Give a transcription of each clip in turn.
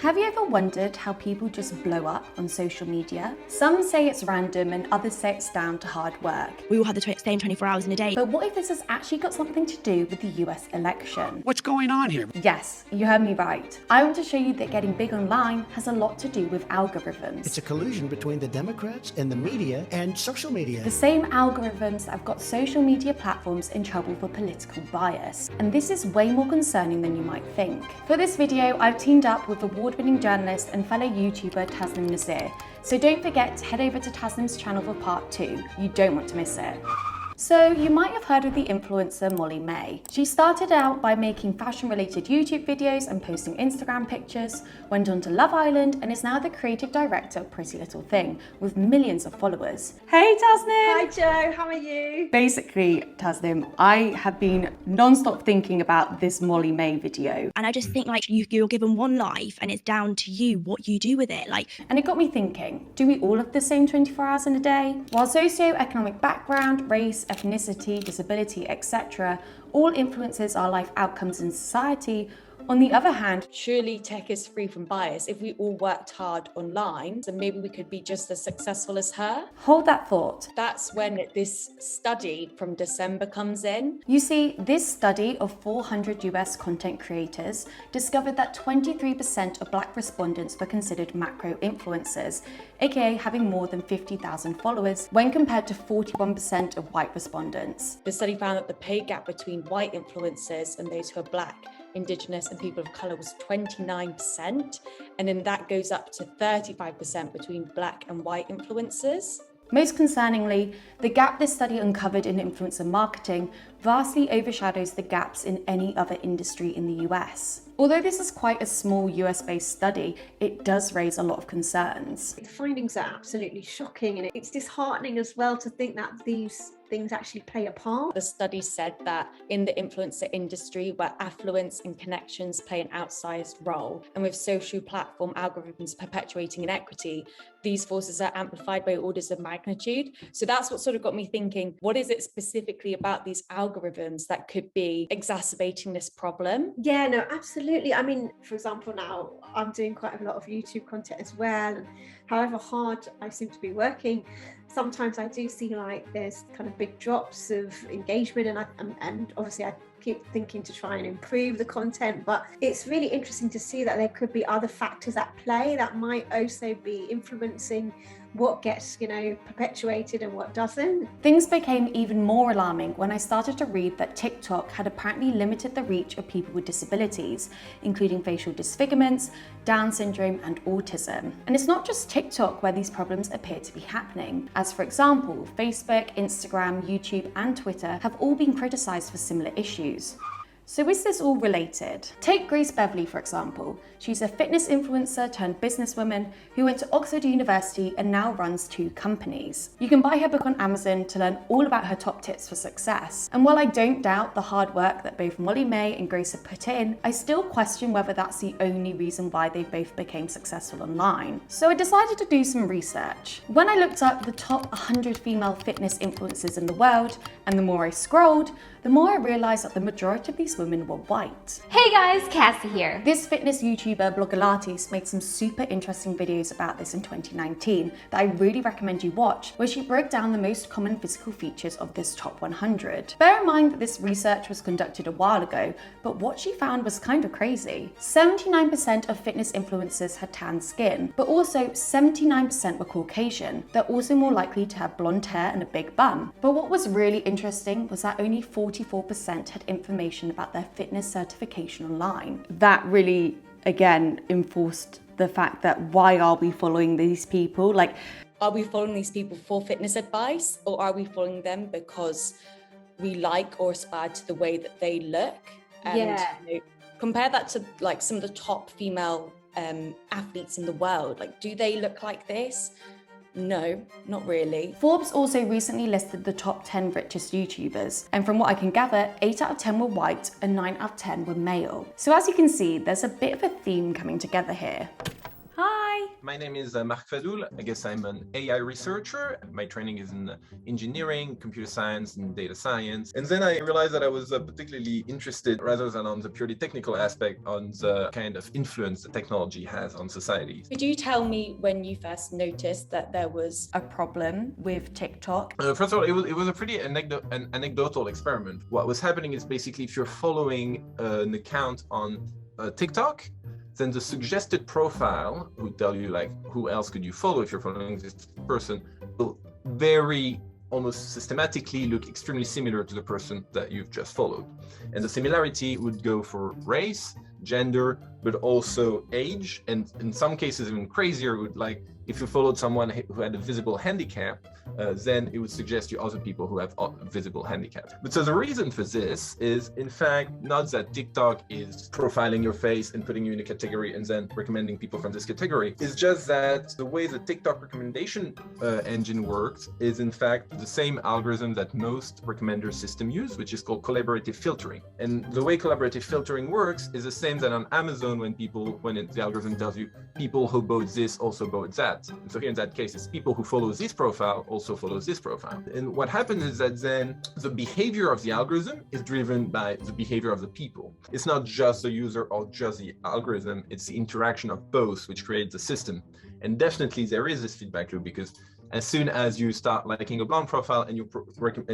Have you ever wondered how people just blow up on social media? Some say it's random and others say it's down to hard work. We all have the same 24 hours in a day. But what if this has actually got something to do with the US election? What's going on here? Yes, you heard me right. I want to show you that getting big online has a lot to do with algorithms. It's a collusion between the Democrats and the media and social media. The same algorithms that have got social media platforms in trouble for political bias. And this is way more concerning than you might think. For this video, I've teamed up with award-winning journalist and fellow YouTuber Tasnim Nazeer. So don't forget to head over to Tasnim's channel for part 2. You don't want to miss it. So you might have heard of the influencer MOLLYMAE. She started out by making fashion-related YouTube videos and posting Instagram pictures, went on to Love Island, and is now the creative director of Pretty Little Thing, with millions of followers. Hey Tasnim! Hi Joe, how are you? Basically, Tasnim, I have been non-stop thinking about this MOLLYMAE video. And I just think like you're given one life and it's down to you what you do with it. And it got me thinking, do we all have the same 24 hours in a day? While socioeconomic background, race, ethnicity, disability, etc. all influences our life outcomes in society, on the other hand, surely tech is free from bias. If we all worked hard online, then maybe we could be just as successful as her. Hold that thought. That's when this study from December comes in. You see, this study of 400 US content creators discovered that 23% of Black respondents were considered macro influencers, aka having more than 50,000 followers, when compared to 41% of white respondents. The study found that the pay gap between white influencers and those who are Black, Indigenous and people of colour was 29%, and then that goes up to 35% between Black and white influencers. Most concerningly, the gap this study uncovered in influencer marketing vastly overshadows the gaps in any other industry in the US. Although this is quite a small US-based study, it does raise a lot of concerns. The findings are absolutely shocking, and it's disheartening as well to think that these things actually play a part. The study said that in the influencer industry, where affluence and connections play an outsized role, and with social platform algorithms perpetuating inequity, these forces are amplified by orders of magnitude. So that's what sort of got me thinking, what is it specifically about these algorithms that could be exacerbating this problem? Yeah, no, absolutely. I mean, for example, now I'm doing quite a lot of YouTube content as well. And however hard I seem to be working, sometimes I do see like there's kind of big drops of engagement, and obviously I keep thinking to try and improve the content, but it's really interesting to see that there could be other factors at play that might also be influencing what gets, perpetuated and what doesn't. Things became even more alarming when I started to read that TikTok had apparently limited the reach of people with disabilities, including facial disfigurements, Down syndrome, and autism. And it's not just TikTok where these problems appear to be happening, as for example, Facebook, Instagram, YouTube, and Twitter have all been criticized for similar issues. So is this all related? Take Beverley, for example. She's a fitness influencer turned businesswoman who went to Oxford University and now runs 2 companies. You can buy her book on Amazon to learn all about her top tips for success. And while I don't doubt the hard work that both MOLLYMAE and Grace have put in, I still question whether that's the only reason why they both became successful online. So I decided to do some research. When I looked up the top 100 female fitness influencers in the world, and the more I scrolled, the more I realized that the majority of these women were white. Hey guys, Cassie here. This fitness YouTuber Blogilates made some super interesting videos about this in 2019 that I really recommend you watch, where she broke down the most common physical features of this top 100. Bear in mind that this research was conducted a while ago, but what she found was kind of crazy. 79% of fitness influencers had tan skin, but also 79% were Caucasian. They're also more likely to have blonde hair and a big bum. But what was really interesting was that only 44% had information about their fitness certification online. That really, again, enforced the fact that why are we following these people? Are we following these people for fitness advice, or are we following them because we like or aspire to the way that they look? And compare that to some of the top female athletes in the world. Do they look like this? No, not really. Forbes also recently listed the top 10 richest YouTubers, and from what I can gather, 8 out of 10 were white and 9 out of 10 were male. So as you can see, there's a bit of a theme coming together here. Hi. My name is Marc Faddoul. I guess I'm an AI researcher. My training is in engineering, computer science, and data science. And then I realized that I was particularly interested, rather than on the purely technical aspect, on the kind of influence that technology has on society. Could you tell me when you first noticed that there was a problem with TikTok? First of all, it was a pretty anecdotal experiment. What was happening is basically if you're following an account on TikTok, then the suggested profile would tell you like who else could you follow if you're following this person will very almost systematically look extremely similar to the person that you've just followed. And the similarity would go for race, gender, but also age, and in some cases even crazier, would like if you followed someone who had a visible handicap, then it would suggest you other people who have visible handicaps. But so the reason for this is, in fact, not that TikTok is profiling your face and putting you in a category and then recommending people from this category. It's just that the way the TikTok recommendation engine works is, in fact, the same algorithm that most recommender systems use, which is called collaborative filtering. And the way collaborative filtering works is the same that on Amazon when the algorithm tells you people who bought this also bought that. And so here in that case, it's people who follow this profile also follows this profile. And what happens is that then the behavior of the algorithm is driven by the behavior of the people. It's not just the user or just the algorithm, it's the interaction of both which creates the system. And definitely there is this feedback loop, because as soon as you start liking a blonde profile and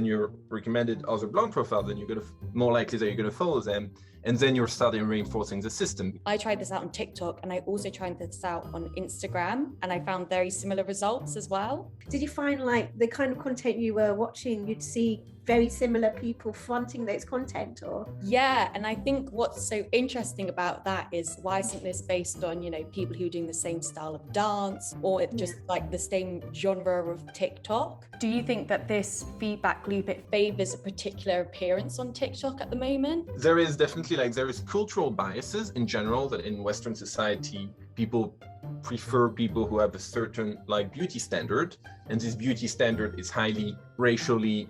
you're recommended other blonde profiles, then you're going to more likely that you're going to follow them, and then you're starting reinforcing the system. I tried this out on TikTok, and I also tried this out on Instagram, and I found very similar results as well. Did you find like the kind of content you were watching, you'd see very similar people fronting those content, or? Yeah, and I think what's so interesting about that is why isn't this based on, people who are doing the same style of dance, or it just like the same genre of TikTok? Do you think that this feedback loop, it favors a particular appearance on TikTok at the moment? There is definitely there is cultural biases in general that in Western society, people prefer people who have a certain beauty standard, and this beauty standard is highly racially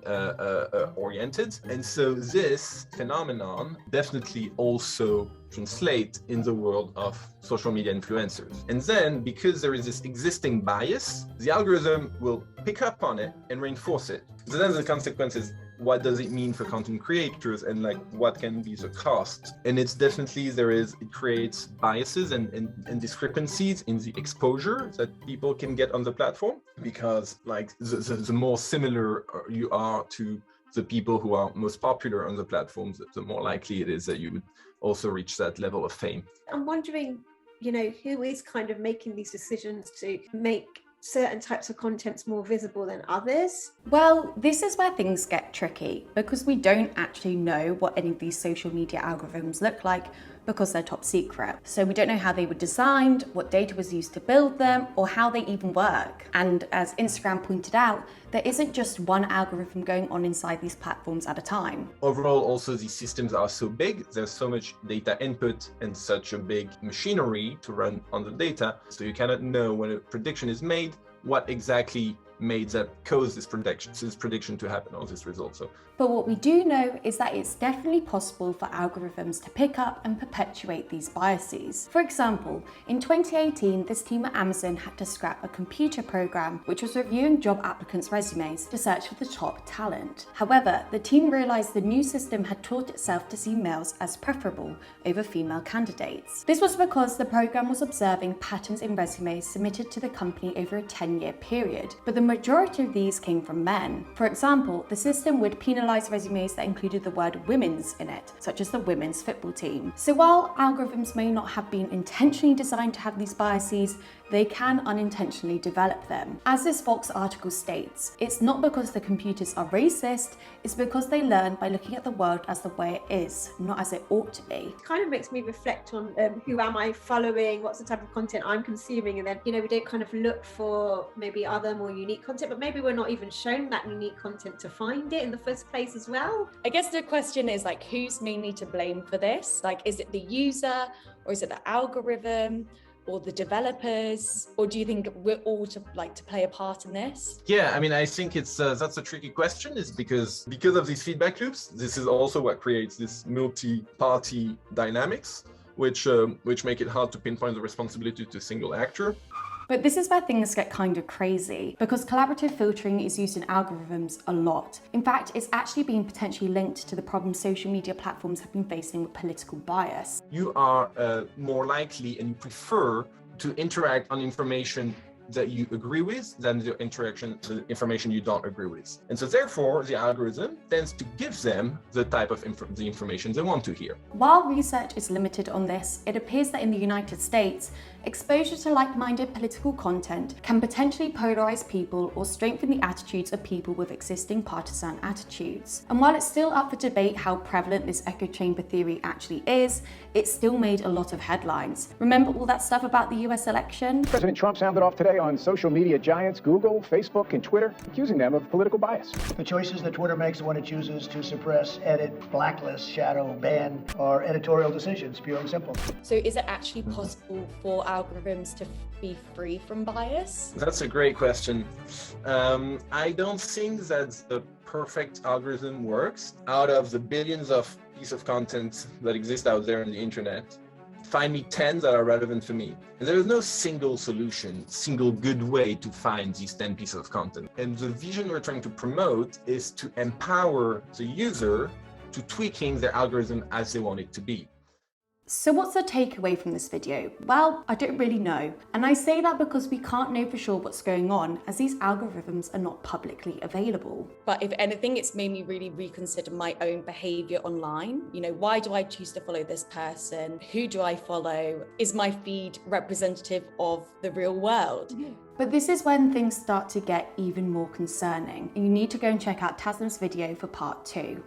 oriented. And so this phenomenon definitely also translates in the world of social media influencers. And then because there is this existing bias, the algorithm will pick up on it and reinforce it. So then the consequence is, what does it mean for content creators, and what can be the cost? And it's definitely it creates biases and discrepancies in the exposure that people can get on the platform, because the more similar you are to the people who are most popular on the platforms, the more likely it is that you would also reach that level of fame. I'm wondering, who is kind of making these decisions to make certain types of contents more visible than others? Well, this is where things get tricky, because we don't actually know what any of these social media algorithms look like, because they're top secret. So we don't know how they were designed, what data was used to build them, or how they even work. And as Instagram pointed out, there isn't just one algorithm going on inside these platforms at a time. Overall, also, these systems are so big, there's so much data input and such a big machinery to run on the data, so you cannot know when a prediction is made, what exactly made that cause this prediction to happen, or this result. But what we do know is that it's definitely possible for algorithms to pick up and perpetuate these biases. For example, in 2018, this team at Amazon had to scrap a computer program which was reviewing job applicants' resumes to search for the top talent. However, the team realized the new system had taught itself to see males as preferable over female candidates. This was because the program was observing patterns in resumes submitted to the company over a 10-year period, but the majority of these came from men. For example, the system would penalize resumes that included the word women's in it, such as the women's football team. So while algorithms may not have been intentionally designed to have these biases, they can unintentionally develop them. As this Vox article states, it's not because the computers are racist, it's because they learn by looking at the world as the way it is, not as it ought to be. It kind of makes me reflect on who am I following, what's the type of content I'm consuming, and then, we don't kind of look for maybe other more unique content, but maybe we're not even shown that unique content to find it in the first place as well. I guess the question is who's mainly to blame for this? Is it the user, or is it the algorithm, or the developers, or do you think we're all to play a part in this? Yeah, I think it's that's a tricky question, is because of these feedback loops. This is also what creates this multi-party dynamics, which make it hard to pinpoint the responsibility to a single actor. But this is where things get kind of crazy, because collaborative filtering is used in algorithms a lot. In fact, it's actually been potentially linked to the problem social media platforms have been facing with political bias. You are more likely and you prefer to interact on information that you agree with than the information you don't agree with. And so therefore, the algorithm tends to give them the type of the information they want to hear. While research is limited on this, it appears that in the United States, exposure to like-minded political content can potentially polarize people or strengthen the attitudes of people with existing partisan attitudes. And while it's still up for debate how prevalent this echo chamber theory actually is, it still made a lot of headlines. Remember all that stuff about the US election? President Trump sounded off today on social media giants Google, Facebook, and Twitter, accusing them of political bias. The choices that Twitter makes when it chooses to suppress, edit, blacklist, shadow, ban are editorial decisions, pure and simple. So is it actually possible for algorithms to be free from bias? That's a great question. I don't think that the perfect algorithm works. Out of the billions of pieces of content that exist out there on the internet, find me 10 that are relevant for me. And there is no single solution, single good way to find these 10 pieces of content. And the vision we're trying to promote is to empower the user to tweaking their algorithm as they want it to be. So what's the takeaway from this video? Well, I don't really know. And I say that because we can't know for sure what's going on, as these algorithms are not publicly available. But if anything, it's made me really reconsider my own behavior online. You know, why do I choose to follow this person? Who do I follow? Is my feed representative of the real world? But this is when things start to get even more concerning. You need to go and check out Taslim's video for part 2.